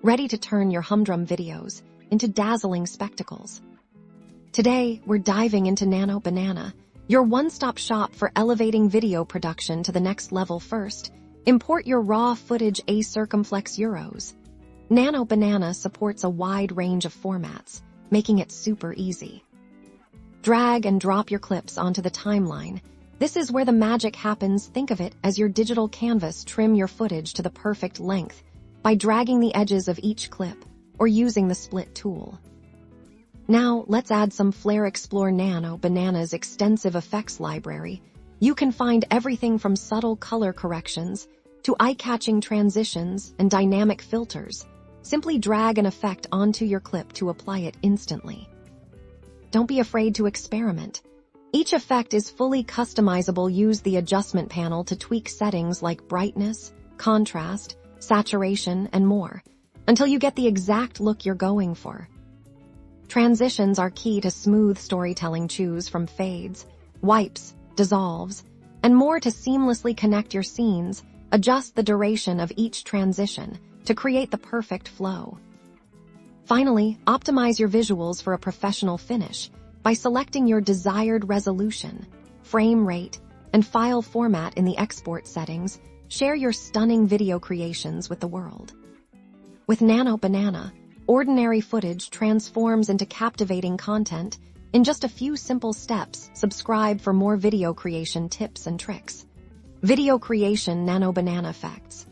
ready to turn your humdrum videos into dazzling spectacles. Today, we're diving into Nano Banana, your one-stop shop for elevating video production to the next level. First, import your raw footage A-circumflex Euros. Nano Banana supports a wide range of formats, making it super easy. Drag and drop your clips onto the timeline. This is where the magic happens. Think of it as your digital canvas. Trim your footage to the perfect length by dragging the edges of each clip or using the split tool. Now, let's add some flair. Explore Nano Banana's extensive effects library. You can find everything from subtle color corrections to eye-catching transitions and dynamic filters. Simply drag an effect onto your clip to apply it instantly. Don't be afraid to experiment. Each effect is fully customizable. Use the adjustment panel to tweak settings like brightness, contrast, saturation, and more, until you get the exact look you're going for. Transitions are key to smooth storytelling. Choose from fades, wipes, dissolves, and more to seamlessly connect your scenes. Adjust the duration of each transition to create the perfect flow. Finally, optimize your visuals for a professional finish by selecting your desired resolution, frame rate, and file format in the export settings. Share your stunning video creations with the world. With Nano Banana, ordinary footage transforms into captivating content in just a few simple steps. Subscribe for more video creation tips and tricks. Video creation Nano Banana effects.